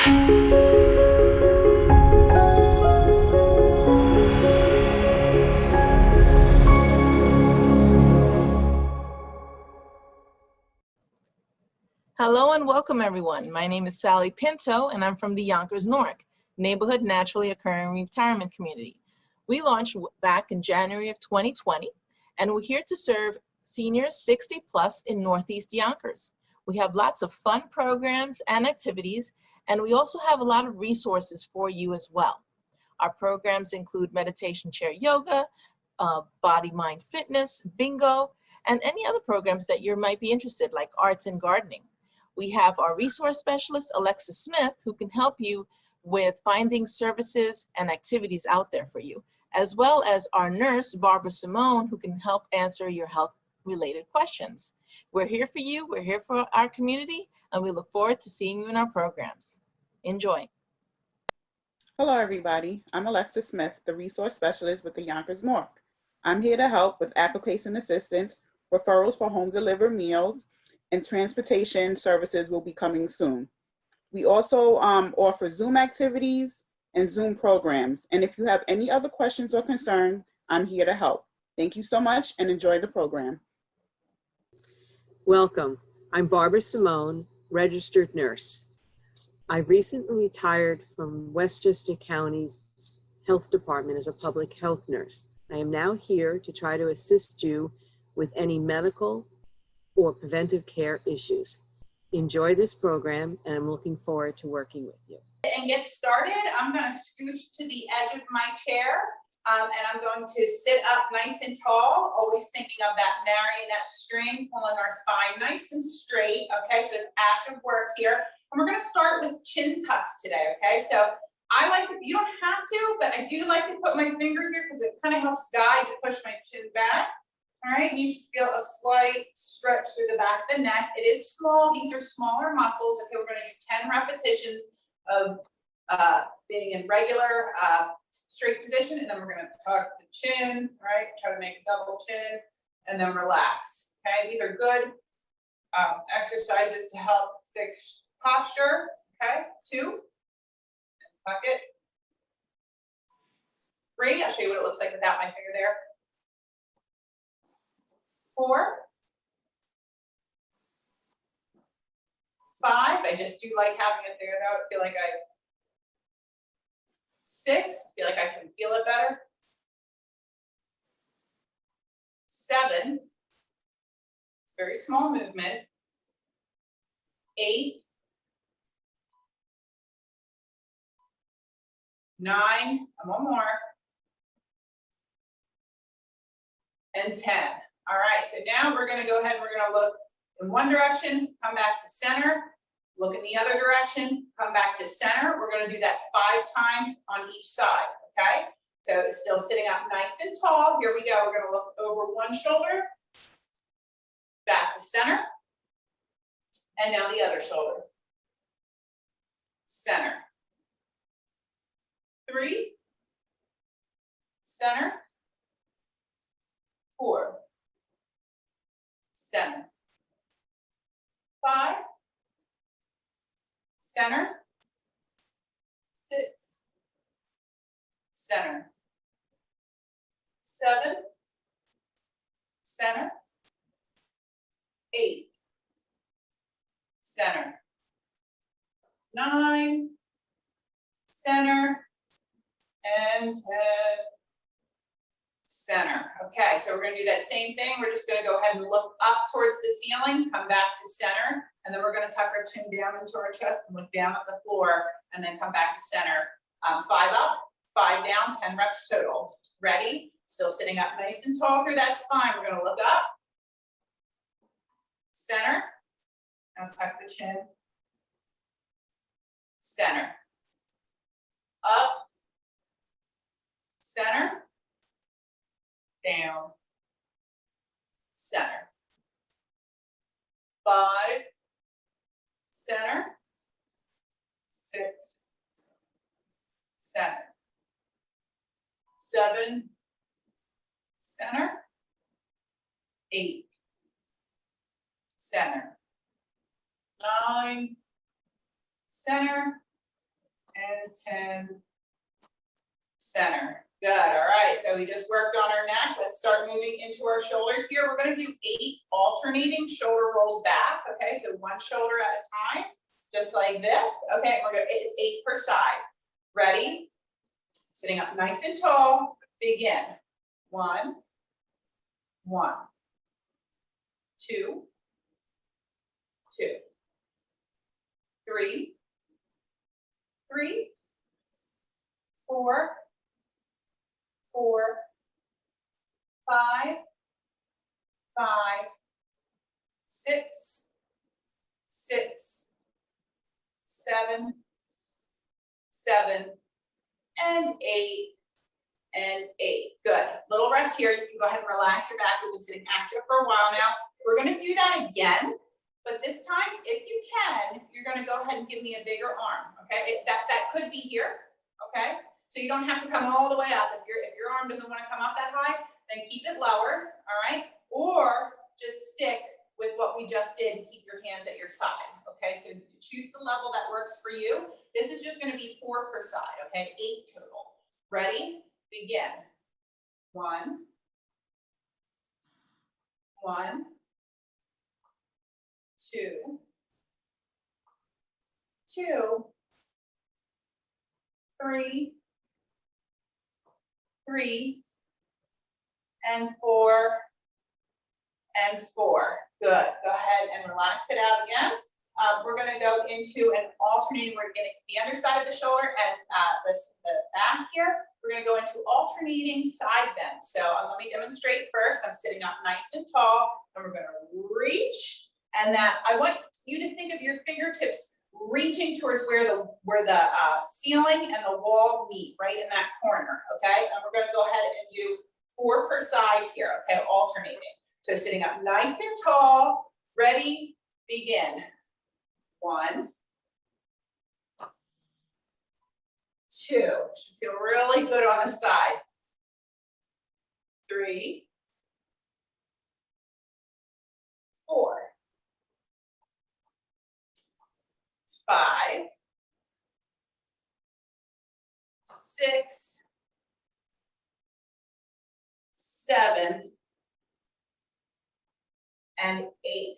Hello and welcome everyone. My name is Sally Pinto and I'm from the Yonkers Newark neighborhood naturally occurring retirement community. We launched back in January of 2020 and we're here to serve seniors 60 plus in Northeast Yonkers. We have lots of fun programs and activities, and we also have a lot of resources for you as well. Our programs include meditation chair yoga, body mind fitness, bingo, and any other programs that you might be interested, like arts and gardening. We have our resource specialist, Alexa Smith, who can help you with finding services and activities out there for you, as well as our nurse, Barbara Simone, who can help answer your health-related questions. We're here for you, we're here for our community, and we look forward to seeing you in our programs. Enjoy. Hello, everybody. I'm Alexa Smith, the resource specialist with the Yonkers Newark. I'm here to help with application assistance, referrals for home delivered meals, and transportation services will be coming soon. We also offer Zoom activities and Zoom programs. And if you have any other questions or concerns, I'm here to help. Thank you so much and enjoy the program. Welcome. I'm Barbara Simone, registered nurse. I recently retired from Westchester County's Health Department as a public health nurse. I am now here to try to assist you with any medical or preventive care issues. Enjoy this program, and I'm looking forward to working with you. And get started, I'm going to scooch to the edge of my chair, and I'm going to sit up nice and tall, always thinking of that marionette string, pulling our spine nice and straight, okay? So it's active work here. And we're going to start with chin tucks today, okay? So I like to, you don't have to, but I do like to put my finger here because it kind of helps guide to push my chin back. All right, you should feel a slight stretch through the back of the neck. It is small, these are smaller muscles. Okay, we're gonna do 10 repetitions of being in regular straight position, and then we're gonna tuck the chin, right? Try to make a double chin, and then relax. Okay, these are good exercises to help fix posture. Okay, 2, and tuck it. 3, I'll show you what it looks like without my finger there. 4, 5, I just do like having it there though. I feel like 6, I feel like I can feel it better. 7, it's a very small movement. 8, 9, and one more. And 10. All right, so now we're gonna go ahead and we're gonna look in one direction, come back to center, look in the other direction, come back to center. We're gonna do that 5 times on each side, okay? So it's still sitting up nice and tall. Here we go, we're gonna look over one shoulder, back to center, and now the other shoulder. Center. 3, center, 4, center, 5, center, 6, center, 7, center, 8, center, 9, center, and 10, center. Okay, so we're going to do that same thing. We're just going to go ahead and look up towards the ceiling, come back to center, and then we're going to tuck our chin down into our chest and look down at the floor, and then come back to center. 5 up, 5 down, 10 reps total. Ready? Still sitting up nice and tall through that spine. We're going to look up, center, now tuck the chin, center, up, center, down, center, 5, center, 6, center, 7, center, 8, center, 9, center, and 10, center. Good, all right, so we just worked on our neck. Let's start moving into our shoulders here. We're gonna do 8 alternating shoulder rolls back, okay? So one shoulder at a time, just like this. Okay, it's 8 per side. Ready? Sitting up nice and tall, begin. 1, 1, 2, 2, 3, 3, 4, 4, 5, 5, 6, 6, 7, 7, and 8, and 8. Good. Little rest here. You can go ahead and relax your back. We've been sitting active for a while now. We're going to do that again, but this time, if you can, you're going to go ahead and give me a bigger arm. Okay, that could be here. Okay. So you don't have to come all the way up. If your arm doesn't want to come up that high, then keep it lower, all right? Or just stick with what we just did and keep your hands at your side, okay? So choose the level that works for you. This is just going to be 4 per side, okay? 8 total. Ready? Begin. 1, 1, 2, 2, 3, 3, and 4, and 4. Good. Go ahead and relax it out again. We're going to go into an alternating. We're getting the underside of the shoulder and the back here. We're going to go into alternating side bends. So let me demonstrate first. I'm sitting up nice and tall, and we're going to reach. And that I want you to think of your fingertips reaching towards where the ceiling and the wall meet, right in that corner, okay? And we're gonna go ahead and do 4 per side here, okay, alternating. So sitting up nice and tall, ready, begin. 1, 2, should feel really good on the side. 3, 4, 5, 6, 7, and 8.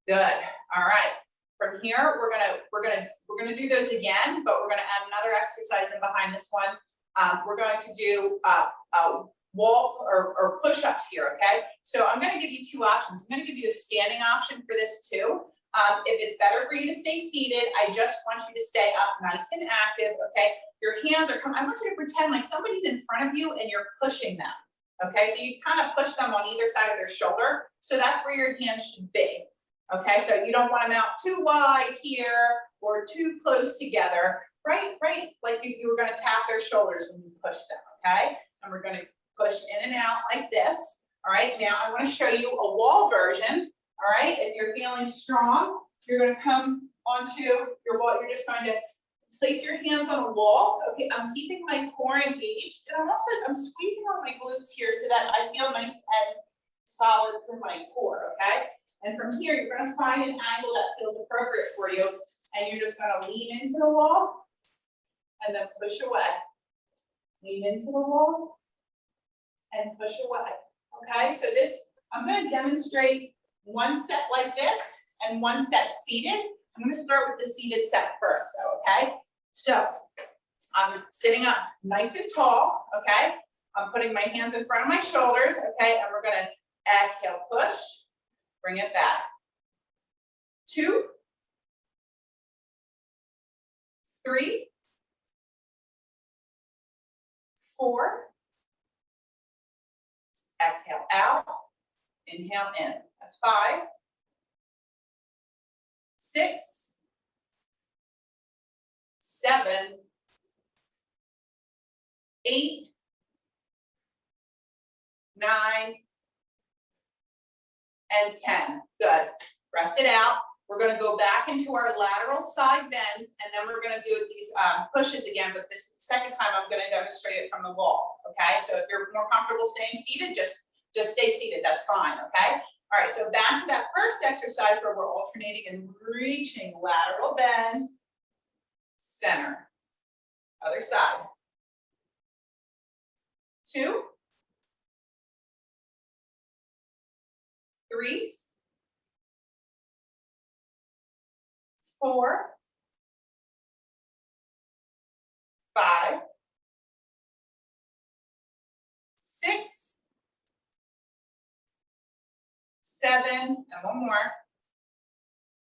Good. All right. From here, we're gonna do those again, but we're gonna add another exercise in behind this one. We're going to do wall or push-ups here. Okay. So I'm going to give you 2 options. I'm going to give you a standing option for this too. If it's better for you to stay seated, I just want you to stay up nice and active, okay? Your hands are coming, I want you to pretend like somebody's in front of you and you're pushing them, okay? So you kind of push them on either side of their shoulder. So that's where your hands should be, okay? So you don't want them out too wide here or too close together, right? Like you were gonna tap their shoulders when you push them, okay? And we're gonna push in and out like this, all right? Now I wanna show you a wall version. All right, if you're feeling strong, you're going to come onto your wall. You're just going to place your hands on a wall. Okay, I'm keeping my core engaged, and I'm squeezing on my glutes here so that I feel nice and solid through my core. Okay, and from here you're going to find an angle that feels appropriate for you, and you're just going to lean into the wall and then push away. Lean into the wall and push away. Okay, so this I'm going to demonstrate. 1 set like this and 1 set seated. I'm going to start with the seated set first, though, okay? So I'm sitting up nice and tall, okay? I'm putting my hands in front of my shoulders, okay? And we're going to exhale, push, bring it back. 2, 3, 4, exhale out, inhale in. That's 5, 6, 7, 8, 9, and 10. Good. Rest it out. We're going to go back into our lateral side bends, and then we're going to do these pushes again, but this second time I'm going to demonstrate it from the wall. Okay, so if you're more comfortable staying seated, just stay seated. That's fine. Okay. All right, so back to that first exercise where we're alternating and reaching lateral bend, center. threes, 4, 5, 6, 7, and one more,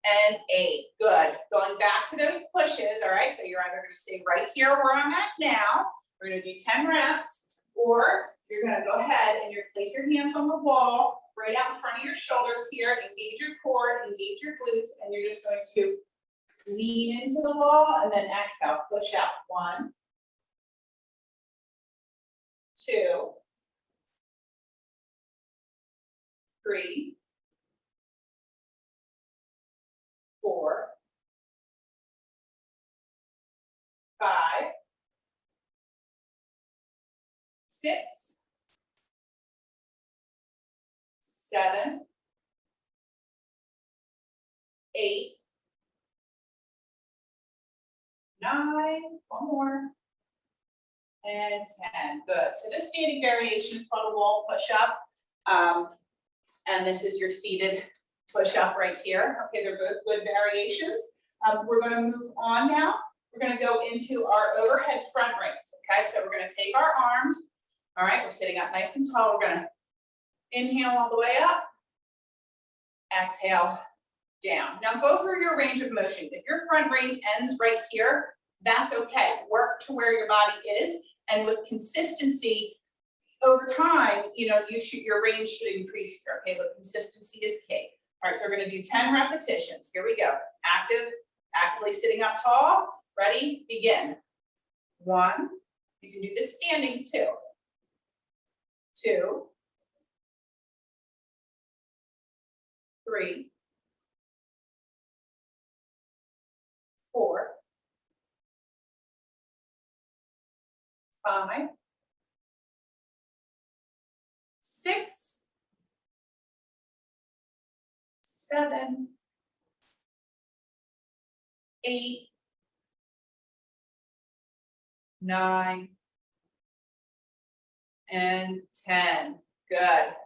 and 8. Good. Going back to those pushes, all right? So you're either going to stay right here where I'm at now. We're going to do 10 reps, or you're going to go ahead and you're place your hands on the wall, right out in front of your shoulders here. Engage your core, engage your glutes, and you're just going to lean into the wall and then exhale. Push out. 1, 2, 3, 4, 5, 6, 7, 8, 9, one more, and 10. Good. So this standing variation is called a wall push-up. And this is your seated push-up right here. Okay, they're both good variations. We're going to move on now. We're going to go into our overhead front raise. Okay, so we're going to take our arms. All right, we're sitting up nice and tall. We're going to inhale all the way up. Exhale down. Now go through your range of motion. If your front raise ends right here, that's okay. Work to where your body is, and with consistency over time, you know, your range should increase here. Okay, but consistency is key. All right, so we're going to do 10 repetitions. Here we go. Actively sitting up tall. Ready? Begin. 1. You can do this standing. 2. 2. 3. 4. 5. 6. 7. 8. 9. And 10. Good.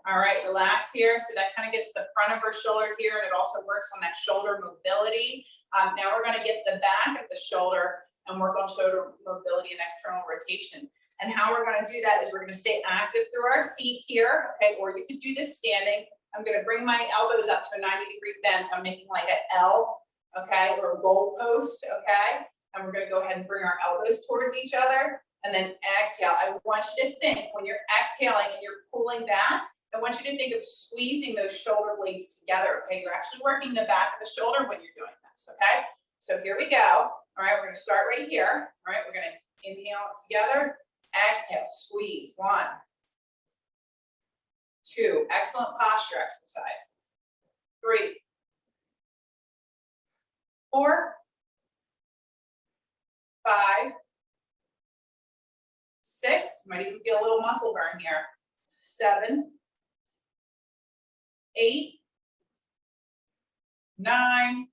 All right, relax here. So that kind of gets the front of our shoulder here, and it also works on that shoulder mobility. Now we're going to get the back of the shoulder and work on shoulder mobility and external rotation. And how we're going to do that is we're going to stay active through our seat here, okay? Or you could do this standing. I'm going to bring my elbows up to a 90-degree bend, so I'm making like an L, okay, or a goal post, okay? And we're going to go ahead and bring our elbows towards each other, and then exhale. I want you to think, when you're exhaling and you're pulling back, I want you to think of squeezing those shoulder blades together, okay? You're actually working the back of the shoulder when you're doing this, okay? So here we go. All right, we're going to start right here. All right, we're going to inhale together. Exhale, squeeze. 1, 2, excellent posture exercise. 3, 4, 5, 6, might even feel a little muscle burn here. 7, 8, 9,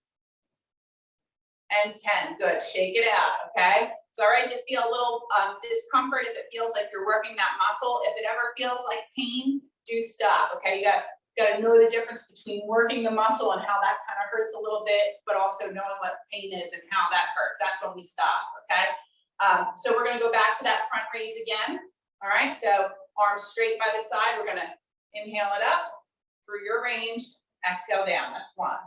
and 10. Good. Shake it out. Okay. It's all right to feel a little discomfort if it feels like you're working that muscle. If it ever feels like pain, do stop. Okay. You got to know the difference between working the muscle and how that kind of hurts a little bit, but also knowing what pain is and how that hurts. That's when we stop. Okay. So we're going to go back to that front raise again. All right. So arms straight by the side. We're going to inhale it up through your range. Exhale down. That's 1,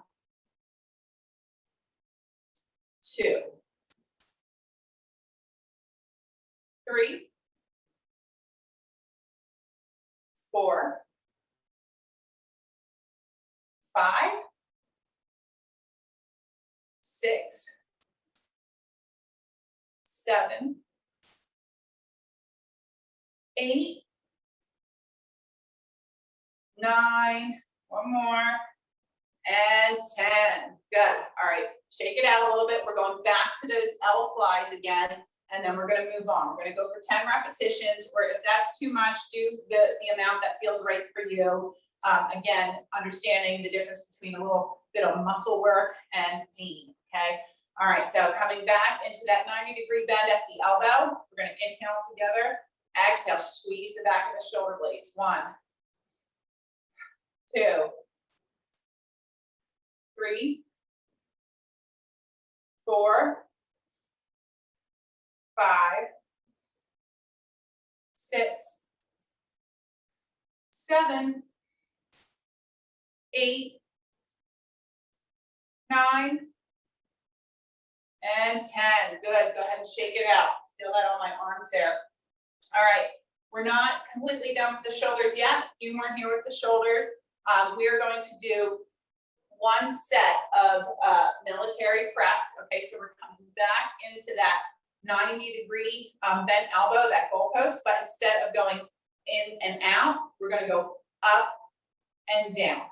2, 3, 4, 5, 6, 7, 8, 9, one more, and 10. Good. All right, shake it out a little bit. We're going back to those L flies again, and then we're going to move on. We're going to go for 10 repetitions, or if that's too much, do the amount that feels right for you. Again, understanding the difference between a little bit of muscle work and pain, okay? All right, so coming back into that 90-degree bend at the elbow, we're going to inhale together. Exhale, squeeze the back of the shoulder blades. 1, 2, 3, 4, 5, 6, 7, 8, 9, and 10. Good. Go ahead and shake it out. Feel that on my arms there. All right. We're not completely done with the shoulders yet. A few more here with the shoulders. We are going to do one set of military press. Okay, so we're coming back into that 90-degree bent elbow, that goalpost, but instead of going in and out, we're going to go up and down.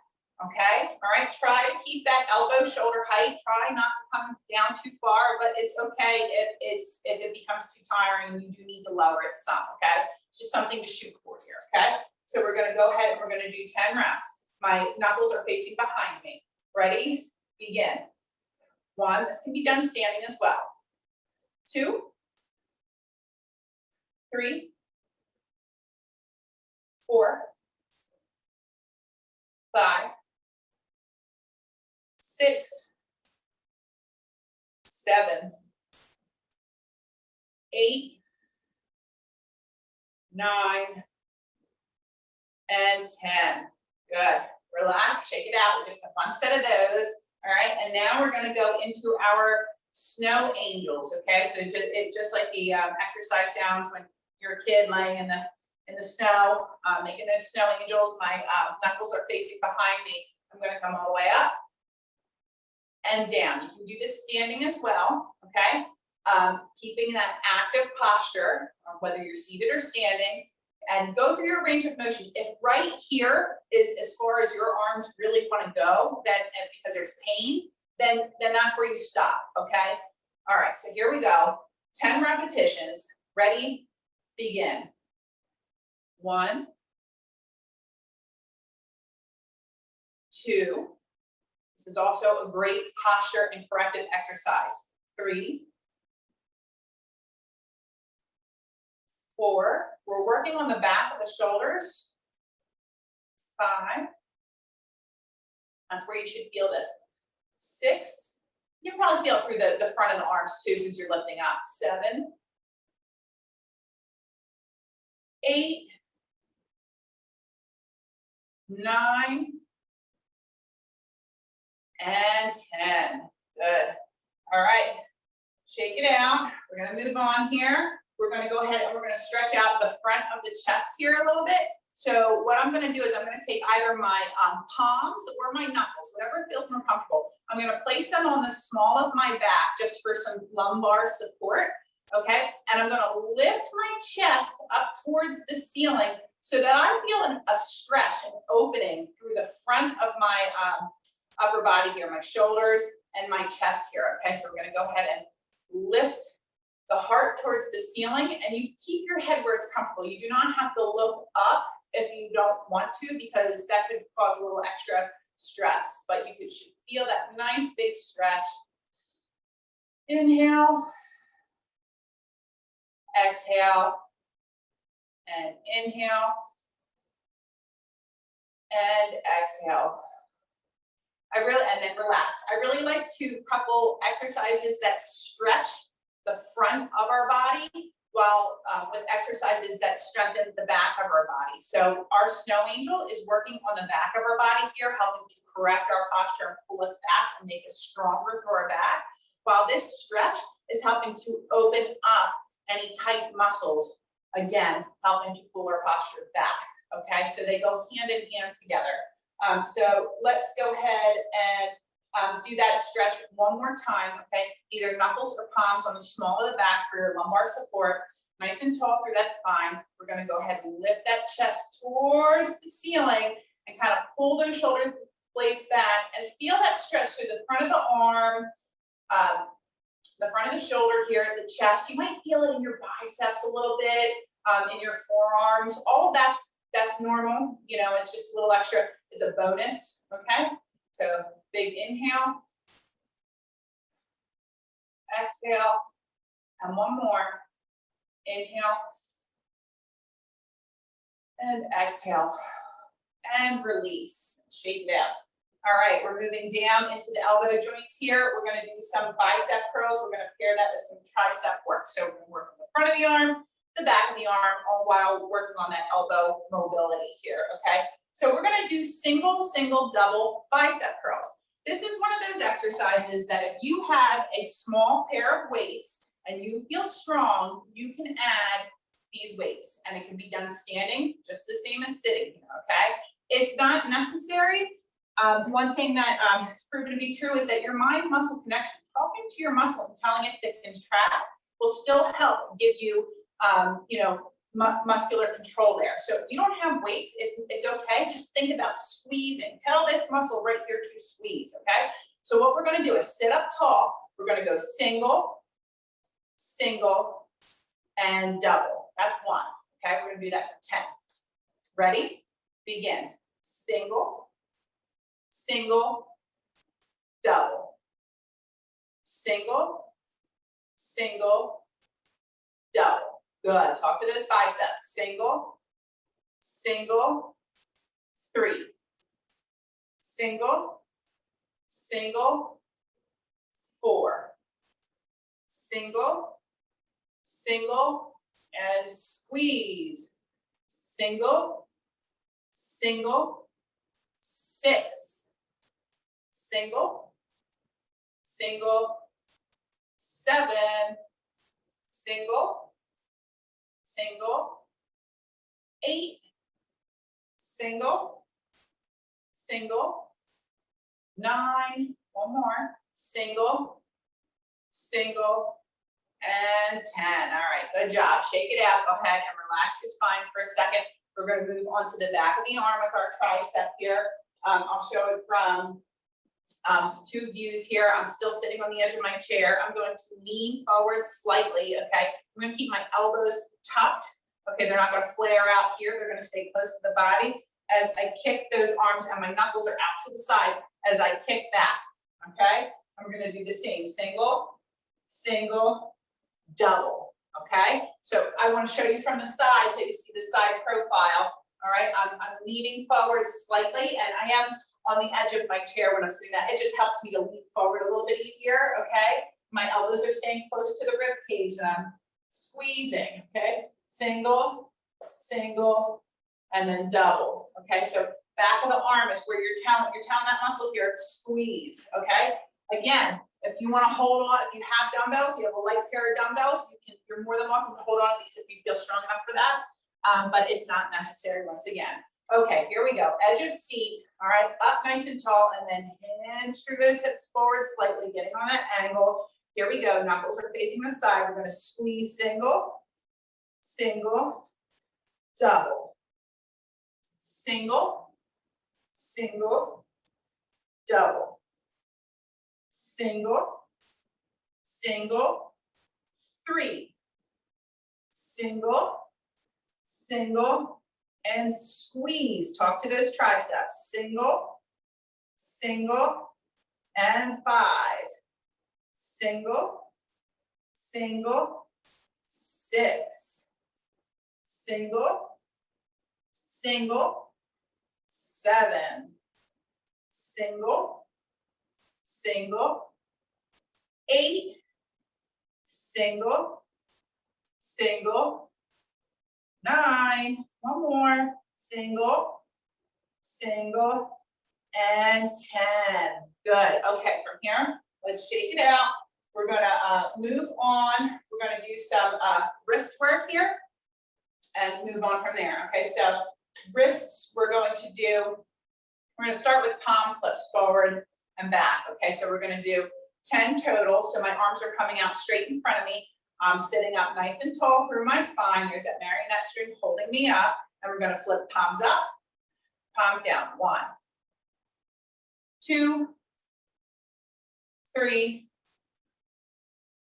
Okay, all right, try to keep that elbow shoulder height. Try not to come down too far, but it's okay if it becomes too tiring and you do need to lower it some. Okay, it's just something to shoot for here. Okay, so we're going to go ahead and we're going to do 10 reps. My knuckles are facing behind me. Ready? Begin. 1. This can be done standing as well. 2, 3, 4, 5, 6, 7, 8, 9, and 10. Good. Relax, shake it out. We just have one set of those. All right, and now we're going to go into our snow angels. Okay, so just like the exercise sounds when you're a kid laying in the snow, making those snow angels. My knuckles are facing behind me. I'm going to come all the way up and down. You can do this standing as well. Okay, keeping that active posture, whether you're seated or standing. And go through your range of motion. If right here is as far as your arms really want to go, then because there's pain, then that's where you stop. Okay. All right. So here we go. 10 repetitions. Ready? Begin. 1, 2. This is also a great posture and corrective exercise. 3, 4, we're working on the back of the shoulders. 5, that's where you should feel this. 6, you can probably feel it through the front of the arms too, since you're lifting up. 7, 8, 9, and 10. Good. All right, shake it out. We're gonna move on here. We're going to go ahead and we're going to stretch out the front of the chest here a little bit. So what I'm going to do is I'm going to take either my palms or my knuckles, whatever feels more comfortable. I'm going to place them on the small of my back just for some lumbar support. Okay. And I'm going to lift my chest up towards the ceiling so that I'm feeling a stretch and opening through the front of my upper body here, my shoulders and my chest here. Okay. So we're going to go ahead and lift the heart towards the ceiling, and you keep your head where it's comfortable. You do not have to look up if you don't want to, because that could cause a little extra stress, but you should feel that nice big stretch. Inhale, exhale, and inhale, and exhale. And then relax. I really like to couple exercises that stretch the front of our body while with exercises that strengthen the back of our body. So our snow angel is working on the back of our body here, helping to correct our posture and pull us back and make us stronger through our back, while this stretch is helping to open up any tight muscles, again, helping to pull our posture back. Okay, so they go hand in hand together. So let's go ahead and do that stretch one more time. Okay, either knuckles or palms on the small of the back for your lumbar support, nice and tall through that spine. We're going to go ahead and lift that chest towards the ceiling and kind of pull those shoulder blades back and feel that stretch through the front of the arm, the front of the shoulder here, the chest. You might feel it in your biceps a little bit, in your forearms. All of that's normal. You know, it's just a little extra. It's a bonus. Okay, so big inhale, exhale, and one more. Inhale, and exhale, and release. Shake it out. All right, we're moving down into the elbow joints here. We're gonna do some bicep curls. We're gonna pair that with some tricep work. So we're gonna work on the front of the arm, the back of the arm, all while working on that elbow mobility here, okay? So we're gonna do single, double bicep curls. This is one of those exercises that if you have a small pair of weights and you feel strong, you can add these weights, and it can be done standing, just the same as sitting here, okay? It's not necessary. One thing that has proven to be true is that your mind-muscle connection, talking to your muscle and telling it thickens track, will still help give you, muscular control there. So if you don't have weights, it's okay. Just think about squeezing. Tell this muscle right here to squeeze, okay? So what we're gonna do is sit up tall. We're gonna go single, and double. That's one, okay? We're gonna do that for 10. Ready? Begin. Single, double. Single, double. Good. Talk to those biceps. Single, 3. Single, 4. Single, and squeeze. Single, 6. Single, 7. Single, 8. Single, 9. One more. Single, and 10. All right, good job. Shake it out. Go ahead and relax your spine for a second. We're going to move on to the back of the arm with our tricep here. I'll show it from 2 views here. I'm still sitting on the edge of my chair. I'm going to lean forward slightly, okay? I'm going to keep my elbows tucked. Okay, they're not going to flare out here. They're going to stay close to the body as I kick those arms, and my knuckles are out to the sides as I kick back, okay? I'm going to do the same. Single, double, okay? So I want to show you from the side so you see the side profile, all right? I'm leaning forward slightly, and I am on the edge of my chair when I'm sitting that. It just helps me to lean forward a little bit easier, okay? My elbows are staying close to the rib cage, and I'm squeezing, okay? Single, and then double, okay? So back of the arm is where you're telling that muscle here, squeeze, okay? Again, if you want to hold on, if you have dumbbells, you have a light pair of dumbbells, you're more than welcome to hold on to these if you feel strong enough for that, but it's not necessary once again. Okay, here we go. Edge of seat, all right, up nice and tall, and then hinge through those hips forward slightly, getting on that angle. Here we go, knuckles are facing the side. We're going to squeeze single, double. Single, double. Single, 3. Single, and squeeze. Talk to those triceps. Single, and 5. Single, 6. Single, 7. Single, 8. Single, 9. One more. Single, and 10. Good. Okay, from here, let's shake it out. We're gonna move on. We're gonna do some wrist work here and move on from there. Okay, so wrists, we're going to start with palm flips forward and back. Okay, so we're gonna do 10 total. So my arms are coming out straight in front of me. I'm sitting up nice and tall through my spine. There's that marionette string holding me up. And we're gonna flip palms up, palms down. 1, 2, 3,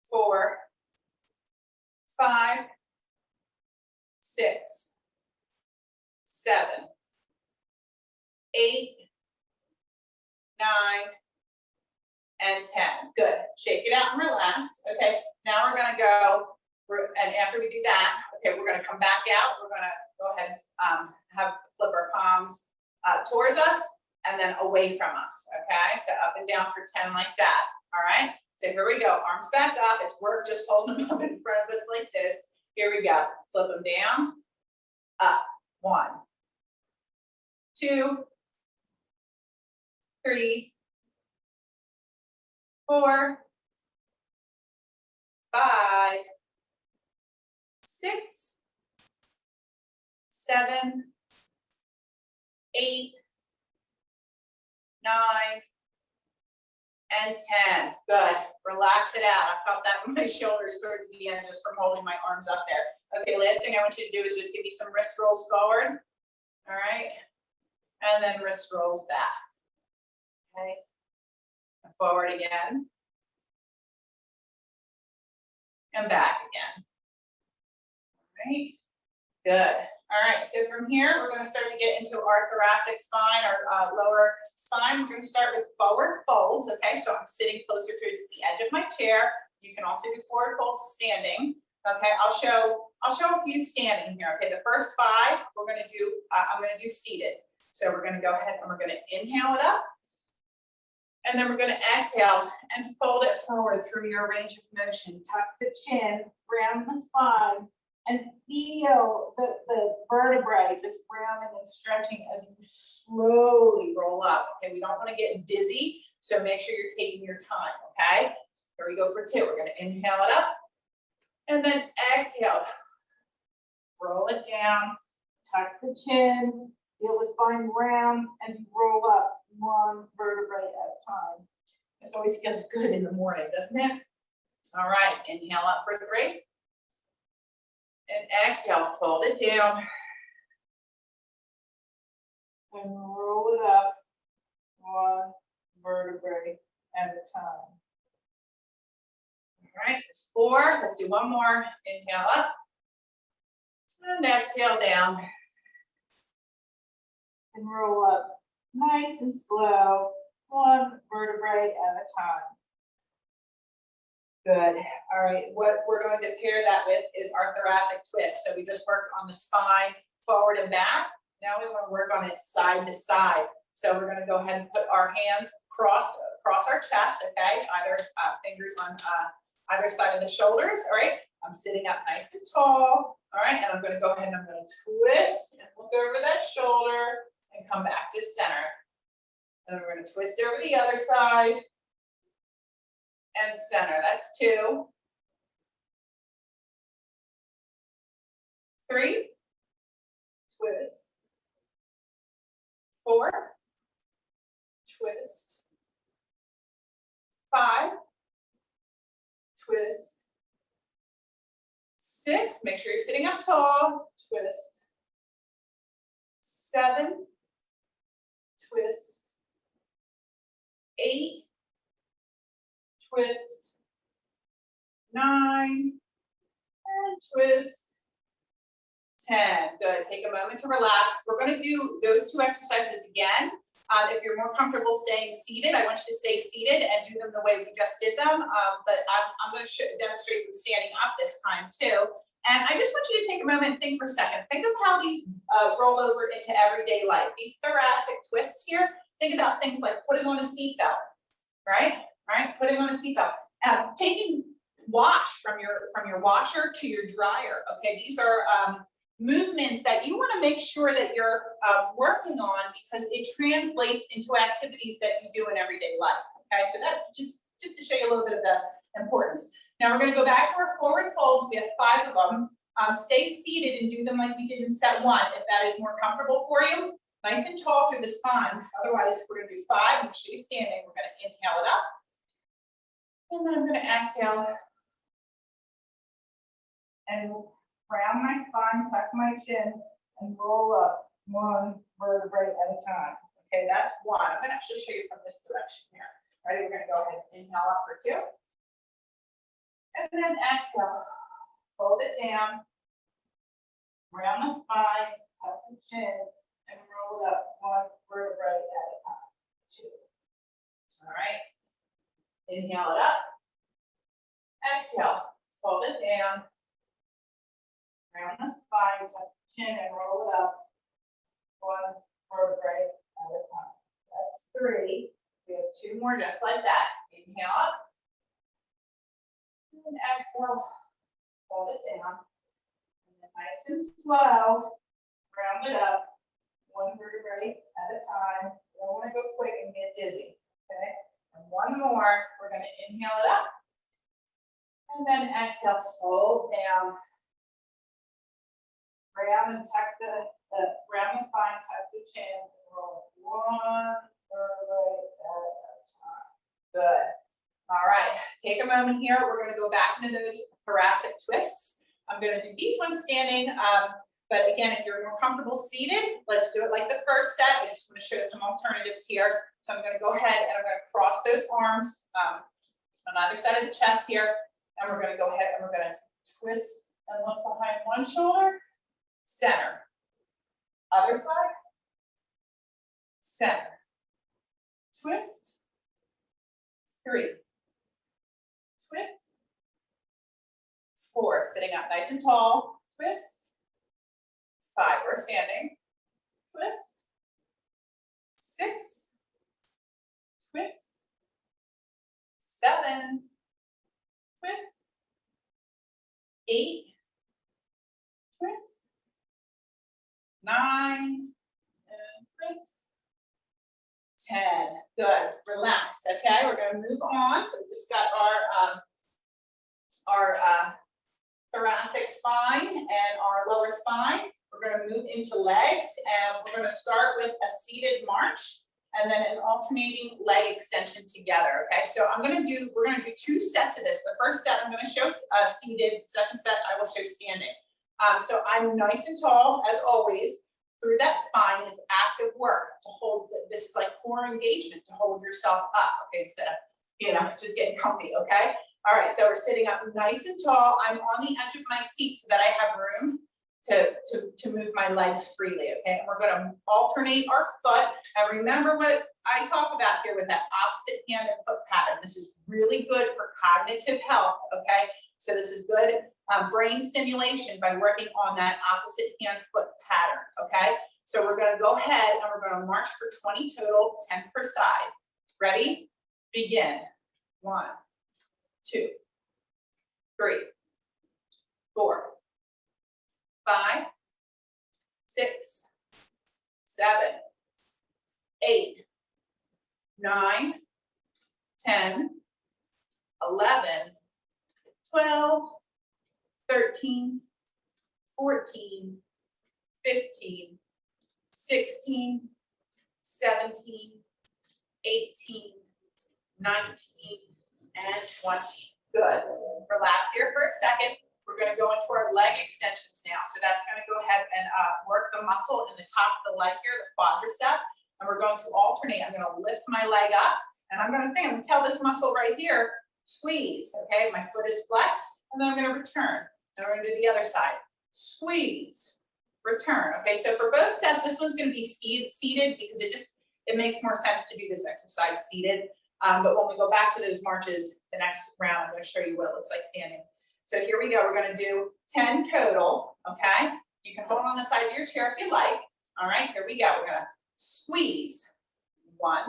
4, 5, 6, 7, 8, 9, and 10. Good. Shake it out and relax. Okay. Now we're gonna go, and after we do that, okay, we're gonna come back out. We're gonna go ahead and flip our palms towards us, and then away from us, okay? So up and down for 10 like that, all right? So here we go, arms back up. It's work just holding them up in front of us like this. Here we go, flip them down, up, 1, 2, 3, 4, 5, 6, 7, 8, 9, and 10. Good. Relax it out. I felt that with my shoulders towards the end just from holding my arms up there. Okay, last thing I want you to do is just give me some wrist rolls forward. All right. And then wrist rolls back. Okay. And forward again. And back again. All right. Good. All right, so from here, we're going to start to get into our thoracic spine, our lower spine. We're going to start with forward folds, okay? So I'm sitting closer towards the edge of my chair. You can also do forward folds standing, okay? I'll show a few standing here, okay? The first 5, we're going to do, I'm going to do seated. So we're going to go ahead and we're going to inhale it up. And then we're going to exhale and fold it forward through your range of motion. Tuck the chin, round the spine. And feel the vertebrae just rounding and stretching as you slowly roll up. Okay, we don't want to get dizzy, so make sure you're taking your time, okay? Here we go for 2. We're going to inhale it up, and then exhale. Roll it down, tuck the chin, feel the spine round, and you roll up 1 vertebrae at a time. This always feels good in the morning, doesn't it? All right, inhale up for 3. And exhale, fold it down. And roll it up 1 vertebrae at a time. All right, there's 4. Let's do 1 more. Inhale up. And exhale down. And roll up nice and slow, 1 vertebrae at a time. Good. All right, what we're going to pair that with is our thoracic twist. So we just worked on the spine forward and back. Now we want to work on it side to side. So we're going to go ahead and put our hands crossed across our chest, okay? Either fingers on either side of the shoulders, all right? I'm sitting up nice and tall, all right? And I'm going to go ahead and I'm going to twist and look over that shoulder and come back to center. And then we're going to twist over the other side. And center, that's 2. 3, twist. 4, twist. 5, twist. 6, make sure you're sitting up tall, twist. 7, twist. 8, twist, 9, and twist, 10. Good. Take a moment to relax. We're going to do those 2 exercises again. If you're more comfortable staying seated, I want you to stay seated and do them the way we just did them. But I'm going to demonstrate them standing up this time too. And I just want you to take a moment and think for a second. Think of how these roll over into everyday life. These thoracic twists here. Think about things like putting on a seatbelt, right? Right, putting on a seatbelt, taking wash from your washer to your dryer. Okay, these are movements that you want to make sure that you're working on because it translates into activities that you do in everyday life. Okay, so that just to show you a little bit of the importance. Now we're going to go back to our forward folds. We have 5 of them. Stay seated and do them like we did in set 1 if that is more comfortable for you. Nice and tall through the spine. Otherwise, we're going to do 5. Make sure you're standing. We're going to inhale it up. And then I'm going to exhale and round my spine, tuck my chin, and roll up 1 vertebrae at a time. Okay, that's 1. I'm going to actually show you from this direction here. Ready? We're going to go ahead and inhale up for 2. And then exhale. Fold it down. Round the spine, tuck the chin, and roll it up 1 vertebrae at a time. 2. All right. Inhale it up. Exhale. Fold it down. Round the spine, tuck the chin, and roll it up 1 vertebrae at a time. That's 3. We have 2 more just like that. Inhale up. And exhale. Hold it down. And then nice and slow. Round it up. 1 vertebrae at a time. You don't want to go quick and get dizzy. Okay? And 1 more. We're going to inhale it up. And then exhale, fold down. Round and tuck round the spine, tuck the chin. Roll 1 vertebrae at a time. Good. All right. Take a moment here. We're going to go back into those thoracic twists. I'm going to do these ones standing. But again, if you're more comfortable seated, let's do it like the first set. I just want to show some alternatives here. So I'm going to go ahead and I'm going to cross those arms on either side of the chest here. And we're going to go ahead and we're going to twist and look behind one shoulder, center. Other side, center. Twist, 3. Twist, 4. Sitting up nice and tall. Twist, 5. We're standing. Twist, 6. Twist, 7. Twist, 8. Twist, 9. And twist, 10. Good. Relax. Okay. We're going to move on. So we just got our thoracic spine and our lower spine. We're going to move into legs, and we're going to start with a seated march and then an alternating leg extension together. Okay. So we're going to do 2 sets of this. The first set I'm going to show seated. Second set I will show standing. So I'm nice and tall as always. Through that spine, it's active work to hold. This is like core engagement to hold yourself up, okay, instead of, just getting comfy, okay? All right, so we're sitting up nice and tall. I'm on the edge of my seat so that I have room to move my legs freely, okay? And we're gonna alternate our foot. And remember what I talk about here with that opposite hand and foot pattern. This is really good for cognitive health, okay? So this is good brain stimulation by working on that opposite hand foot pattern, okay? So we're gonna go ahead and we're gonna march for 20 total, 10 per side. Ready? Begin. 1, 2, 3, 4, 5, 6, 7, 8, 9, 10, 11, 12, 13, 14, 15, 16, 17, 18, 19, and 20. Good. Relax here for a second. We're going to go into our leg extensions now. So that's going to go ahead and work the muscle in the top of the leg here, the quadricep. And we're going to alternate. I'm going to lift my leg up, and I'm going to tell this muscle right here, squeeze. Okay, my foot is flexed, and then I'm going to return. And we're going to do the other side. Squeeze, return. Okay, so for both sets, this one's going to be seated because it makes more sense to do this exercise seated. But when we go back to those marches, the next round, I'm going to show you what it looks like standing. So here we go. We're going to do 10 total. Okay, you can hold on the sides of your chair if you like. All right, here we go. We're going to squeeze. 1,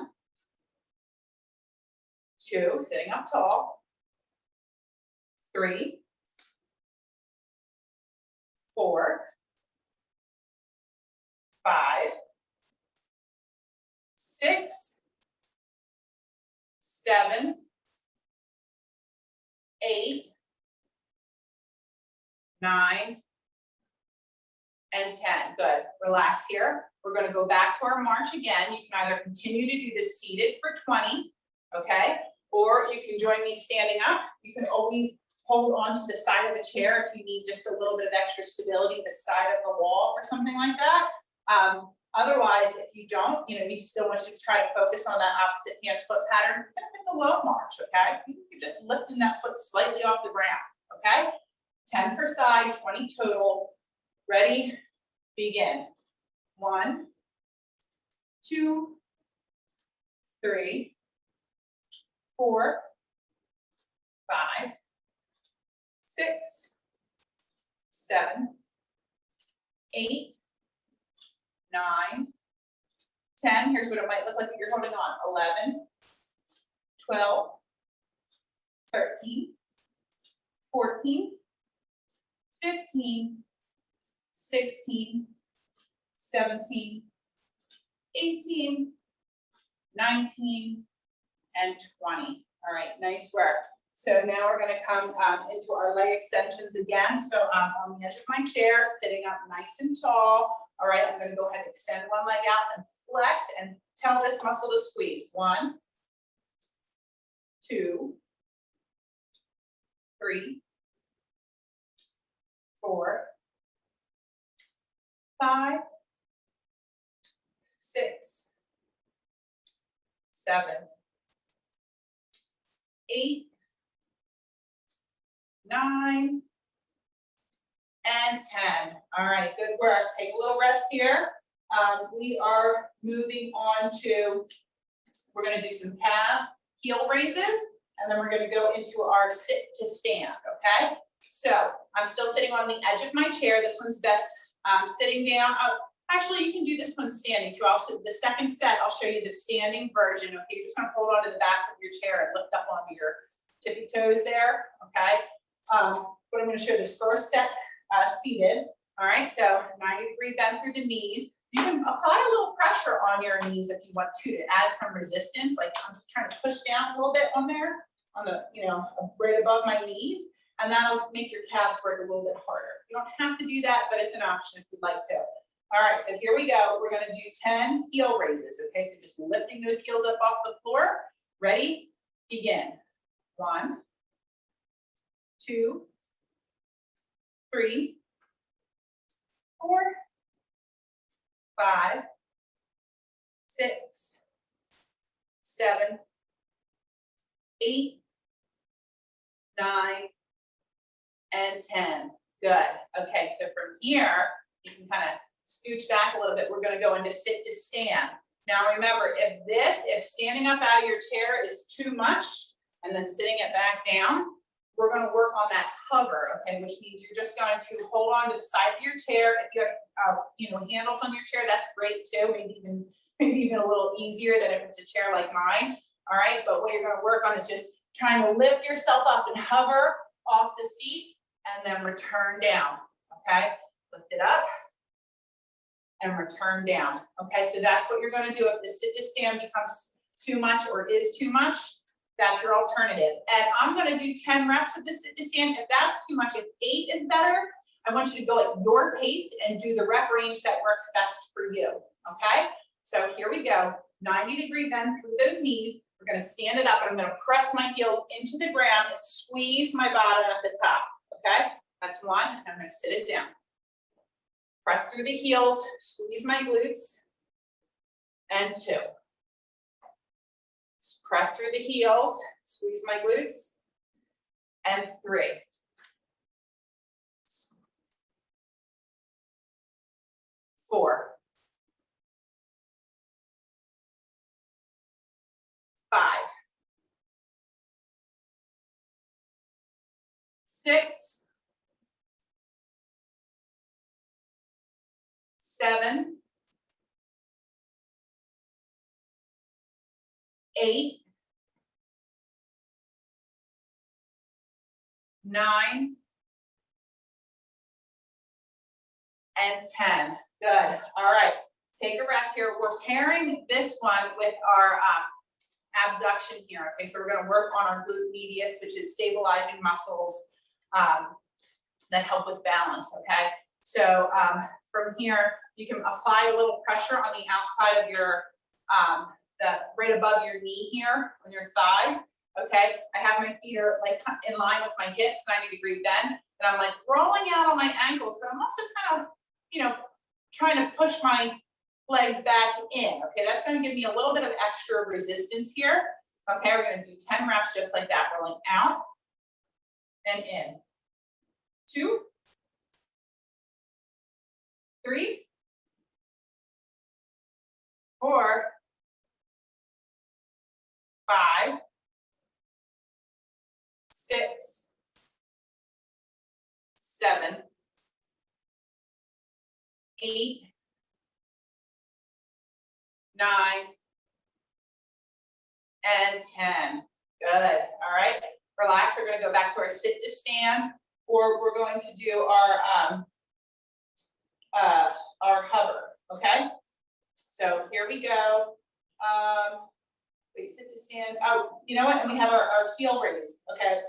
2, sitting up tall. 3, 4, 5, 6, 7, 8, 9, and 10. Good. Relax here. We're going to go back to our march again. You can either continue to do this seated for 20, okay? Or you can join me standing up. You can always hold on to the side of the chair if you need just a little bit of extra stability, the side of the wall or something like that. Otherwise, if you don't, you still want you to try to focus on that opposite hand foot pattern. It's a low march, okay? You're just lifting that foot slightly off the ground, okay? 10 per side, 20 total. Ready? Begin. 1, 2, 3, 4, 5, 6, 7, 8, 9, 10, here's what it might look like if you're holding on. 11, 12, 13, 14, 15, 16, 17, 18, 19, and 20. All right, nice work. So now we're gonna come into our leg extensions again. So I'm on the edge of my chair, sitting up nice and tall. All right, I'm gonna go ahead and extend one leg out and flex and tell this muscle to squeeze. 1, 2, 3, 4, 5, 6, 7, 8, 9, and 10. All right, good work. Take a little rest here. We are moving on to, we're gonna do some calf heel raises, and then we're gonna go into our sit to stand, okay? So I'm still sitting on the edge of my chair. This one's best sitting down. Actually, you can do this one standing too. The second set, I'll show you the standing version. Okay, you're just gonna hold on to the back of your chair and lift up onto your tippy toes there, okay? But I'm gonna show this first set seated. All right, so 90-degree bend through the knees. You can apply a little pressure on your knees if you want to add some resistance. Like I'm just trying to push down a little bit on there, on the, right above my knees, and that'll make your calves work a little bit harder. You don't have to do that, but it's an option if you'd like to. All right, so here we go. We're gonna do 10 heel raises, okay? So just lifting those heels up off the floor. Ready? Begin. 1, 2, 3, 4, 5, 6, 7, 8, 9, and 10. Good. Okay, so from here, you can kind of scooch back a little bit. We're going to go into sit to stand. Now remember, if standing up out of your chair is too much and then sitting it back down, we're going to work on that hover, okay, which means you're just going to hold on to the sides of your chair. If you have, handles on your chair, that's great too. Maybe even a little easier than if it's a chair like mine. All right, but what you're going to work on is just trying to lift yourself up and hover off the seat and then return down. Okay, lift it up and return down. Okay, so that's what you're going to do if the sit to stand becomes too much or is too much. That's your alternative. And I'm going to do 10 reps of the sit to stand. If that's too much, if 8 is better, I want you to go at your pace and do the rep range that works best for you. Okay? So here we go. 90-degree bend through those knees. We're going to stand it up and I'm going to press my heels into the ground and squeeze my bottom at the top. Okay? That's 1. And I'm going to sit it down. Press through the heels, squeeze my glutes. And 2. Press through the heels, squeeze my glutes, and 3. 4. 5. 6. 7. 8. 9. And 10. Good. All right. Take a rest here. We're pairing this one with our abduction here. Okay, so we're going to work on our glute medius, which is stabilizing muscles that help with balance. Okay, so from here you can apply a little pressure on the outside of your right above your knee here on your thighs. Okay, I have my feet are like in line with my hips, 90-degree bend, and I'm like rolling out on my ankles, but I'm also kind of, trying to push my legs back in. Okay, that's going to give me a little bit of extra resistance here. Okay, we're going to do 10 reps just like that, rolling out and in. 2, 3, 4, 5, 6, 7, 8, 9, and 10. Good. All right. Relax. We're going to go back to our sit to stand, or we're going to do our hover. Okay. So here we go. Wait, sit to stand. Oh, you know what? And we have our heel raise. Okay.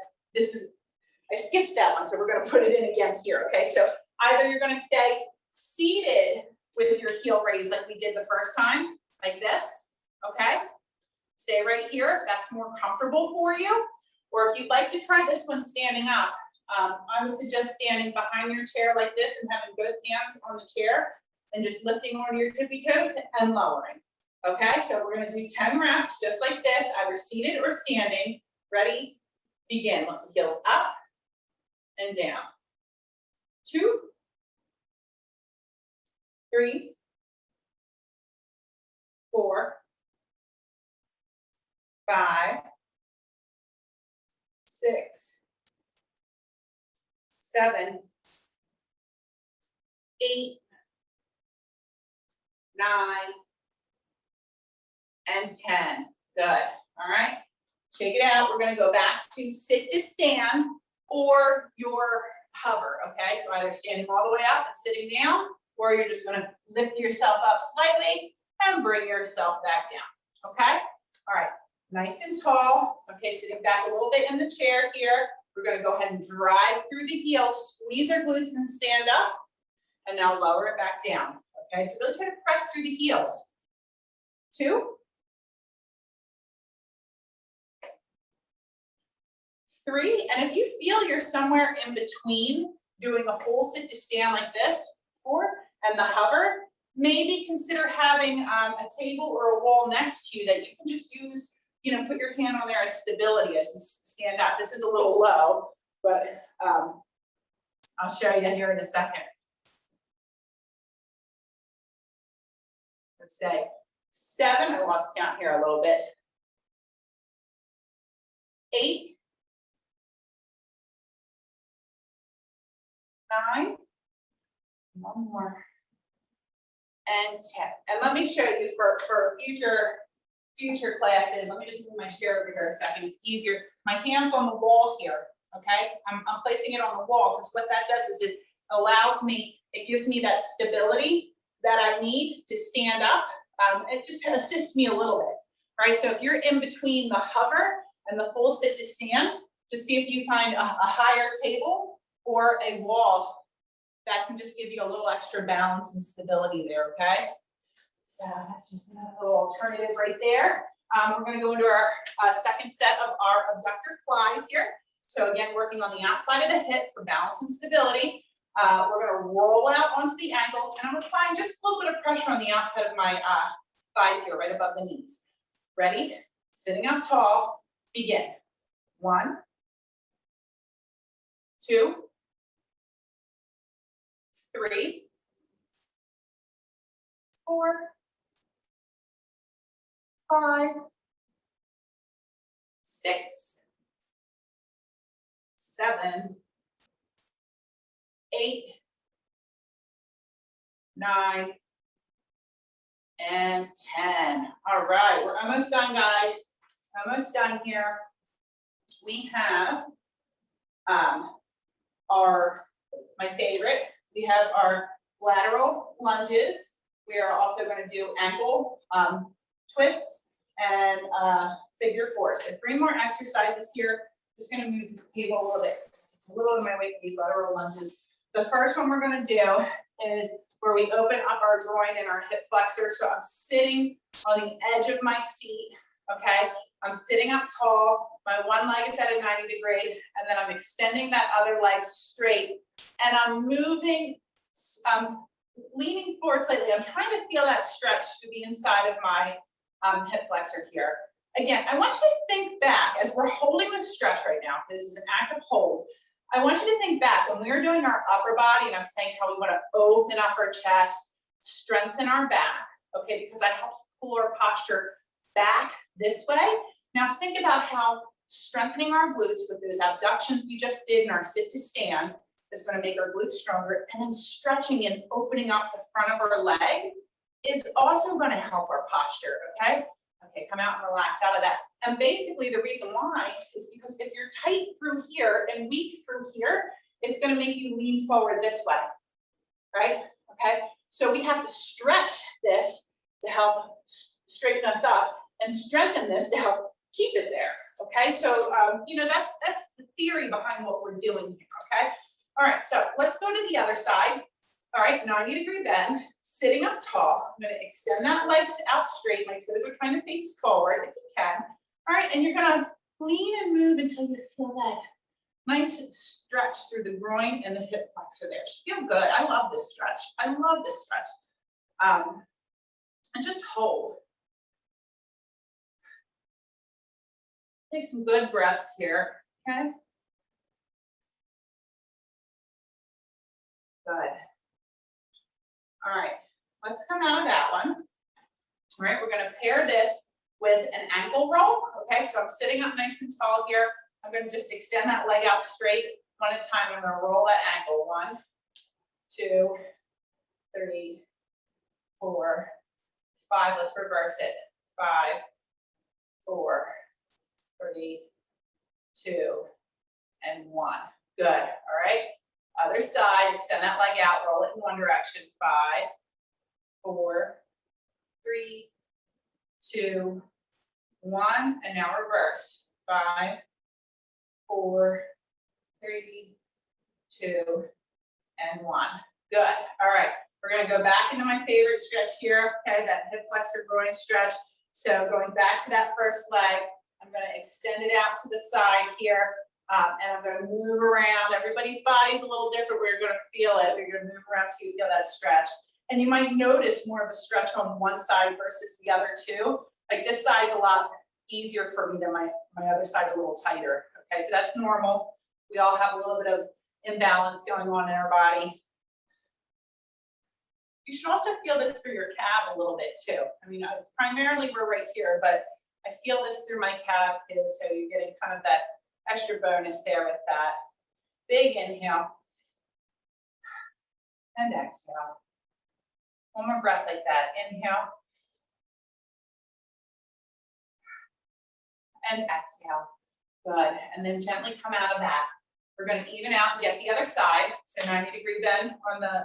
I skipped that one, so we're going to put it in again here. Okay. So either you're going to stay seated with your heel raise like we did the first time, like this. Okay. Stay right here if that's more comfortable for you. Or if you'd like to try this one standing up, I would suggest standing behind your chair like this and having both hands on the chair and just lifting on your tippy toes and lowering. Okay, so we're going to do 10 reps just like this, either seated or standing. Ready? Begin. Lift the heels up and down. 2, 3, 4, 5, 6, 7, 8, 9, and 10. Good. All right. Shake it out. We're going to go back to sit to stand or your hover. Okay. So either standing all the way up and sitting down, or you're just going to lift yourself up slightly and bring yourself back down. Okay. All right. Nice and tall. Okay. Sitting back a little bit in the chair here. We're going to go ahead and drive through the heels, squeeze our glutes and stand up. And now lower it back down. Okay. So really try to press through the heels. 2, 3, and if you feel you're somewhere in between doing a full sit to stand like this, 4, and the hover, maybe consider having a table or a wall next to you that you can just use, put your hand on there as stability as you stand up. This is a little low, but I'll show you here in a second. Let's say 7, I lost count here a little bit. 8, 9, one more, and 10. And let me show you for future classes. Let me just move my chair over here a second. It's easier. My hand's on the wall here. Okay, I'm placing it on the wall because what that does is it allows me, it gives me that stability that I need to stand up. It just assists me a little bit. All right, so if you're in between the hover and the full sit to stand, just see if you find a higher table or a wall that can just give you a little extra balance and stability there, okay? So that's just another little alternative right there. We're gonna go into our second set of our abductor flies here. So again, working on the outside of the hip for balance and stability. We're gonna roll out onto the ankles, and I'm applying just a little bit of pressure on the outside of my thighs here, right above the knees. Ready? Sitting up tall, begin. 1, 2, 3, 4, 5, 6, 7, 8, 9, and 10. All right, we're almost done, guys. Almost done here. We have my favorite. We have our lateral lunges. We are also going to do ankle twists and figure 4. So 3 more exercises here. Just going to move this table a little bit. It's a little in my way for these lateral lunges. The first one we're going to do is where we open up our groin and our hip flexor. So I'm sitting on the edge of my seat, okay? I'm sitting up tall. My one leg is at a 90 degree, and then I'm extending that other leg straight. And I'm moving, leaning forward slightly. I'm trying to feel that stretch to the inside of my hip flexor here. Again, I want you to think back as we're holding this stretch right now. This is an active hold. I want you to think back when we were doing our upper body, and I'm saying how we want to open up our chest, strengthen our back, okay, because that helps pull our posture back this way. Now think about how strengthening our glutes with those abductions we just did in our sit to stands is going to make our glutes stronger, and then stretching and opening up the front of our leg is also going to help our posture, okay? Okay, come out and relax out of that. And basically the reason why is because if you're tight through here and weak through here, it's going to make you lean forward this way, right? Okay, so we have to stretch this to help straighten us up and strengthen this to help keep it there, okay? So, you know, that's the theory behind what we're doing here, okay? All right, so let's go to the other side. All right, 90-degree bend, sitting up tall. I'm gonna extend that leg out straight. My toes are trying to face forward if you can. All right, and you're gonna lean and move until you feel that nice stretch through the groin and the hip flexor there. So feel good. I love this stretch. I love this stretch. And just hold. Take some good breaths here, okay? Good. All right, let's come out of that one. All right, we're gonna pair this with an ankle roll. Okay, so I'm sitting up nice and tall here. I'm gonna just extend that leg out straight. One at a time, I'm gonna roll that ankle. 1, 2, 3, 4, 5. Let's reverse it. 5, 4, 3, 2, and 1. Good, all right. Other side, extend that leg out, roll it in one direction. 5, 4, 3, 2, 1, and now reverse. 5, 4, 3, 2, and 1. Good, all right. We're gonna go back into my favorite stretch here, okay, that hip flexor groin stretch. So going back to that first leg, I'm gonna extend it out to the side here. And I'm going to move around. Everybody's body's a little different. We're going to feel it. We're going to move around till you feel that stretch. And you might notice more of a stretch on one side versus the other too. Like this side's a lot easier for me than my other side's a little tighter. Okay, so that's normal. We all have a little bit of imbalance going on in our body. You should also feel this through your calf a little bit too. I mean, primarily we're right here, but I feel this through my calf too. So you're getting kind of that extra bonus there with that. Big inhale and exhale. One more breath like that. Inhale and exhale. Good. And then gently come out of that. We're going to even out and get the other side. So 90-degree bend on the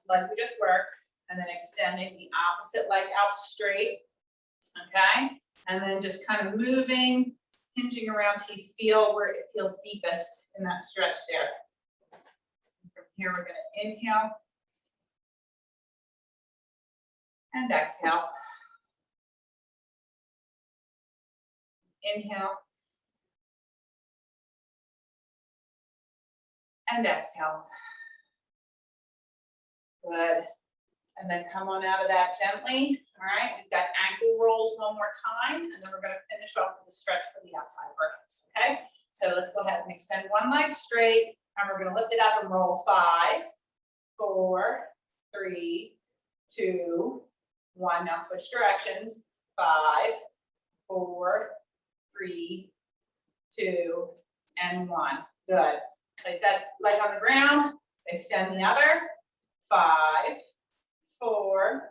leg we just worked, and then extending the opposite leg out straight. Okay. And then just kind of moving, hinging around till you feel where it feels deepest in that stretch there. From here, we're going to inhale and exhale. Inhale and exhale. Good. And then come on out of that gently. All right, we've got ankle rolls one more time, and then we're going to finish off with a stretch for the outside of our hips. Okay, so let's go ahead and extend one leg straight, and we're going to lift it up and roll. 5, 4, 3, 2, 1. Now switch directions. 5, 4, 3, 2, and 1. Good. Place that leg on the ground. Extend the other. 5, 4,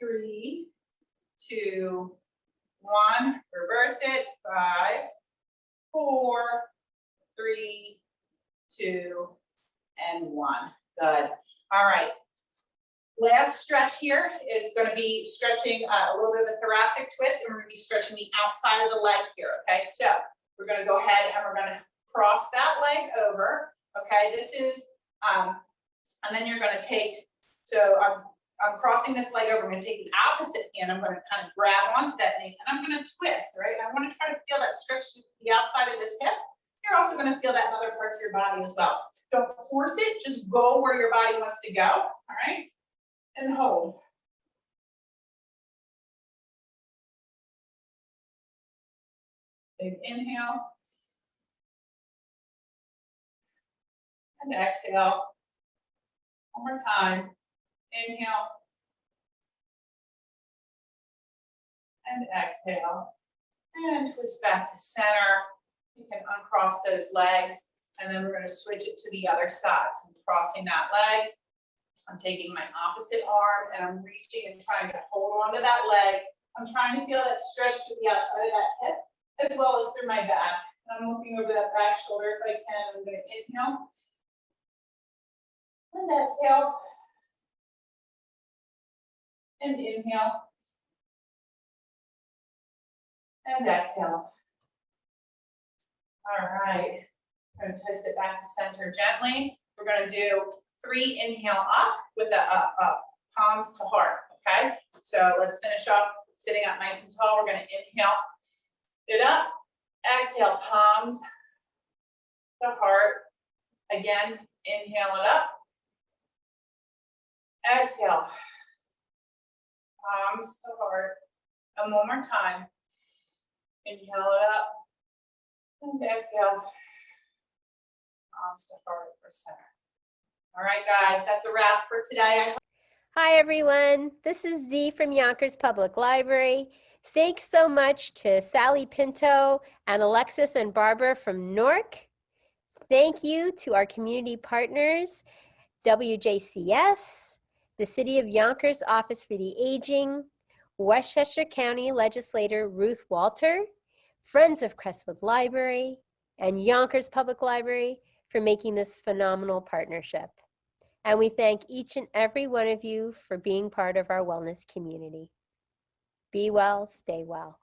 3, 2, 1. Reverse it. 5, 4, 3, 2, and 1. Good. All right. Last stretch here is going to be stretching a little bit of a thoracic twist, and we're going to be stretching the outside of the leg here. Okay, so we're going to go ahead and we're going to cross that leg over. Okay, this is, and then you're going to take, so I'm crossing this leg over. I'm going to take the opposite hand. I'm going to kind of grab onto that knee, and I'm going to twist, right? I want to try to feel that stretch to the outside of this hip. You're also going to feel that in other parts of your body as well. Don't force it. Just go where your body wants to go. All right, and hold. Big inhale. And exhale. One more time. Inhale. And exhale. And twist back to center. You can uncross those legs. And then we're going to switch it to the other side. So I'm crossing that leg. I'm taking my opposite arm and I'm reaching and trying to hold onto that leg. I'm trying to feel that stretch to the outside of that hip, as well as through my back. And I'm looking over that back shoulder if I can. I'm going to inhale and exhale. And inhale. And exhale. All right. I'm going to twist it back to center gently. We're going to do 3 inhale up with the palms to heart. Okay. So let's finish up sitting up nice and tall. We're going to inhale it up. Exhale, palms to heart. Again, inhale it up. Exhale. Palms to heart. And one more time. Inhale it up. And exhale. Palms to heart for center. All right, guys, that's a wrap for today. Hi, everyone. This is Z from Yonkers Public Library. Thanks so much to Sally Pinto and Alexis and Barbara from Newark. Thank you to our community partners, WJCS, the City of Yonkers Office for the Aging, Westchester County Legislator Ruth Walter, Friends of Crestwood Library, and Yonkers Public Library for making this phenomenal partnership. And we thank each and every one of you for being part of our wellness community. Be well, stay well.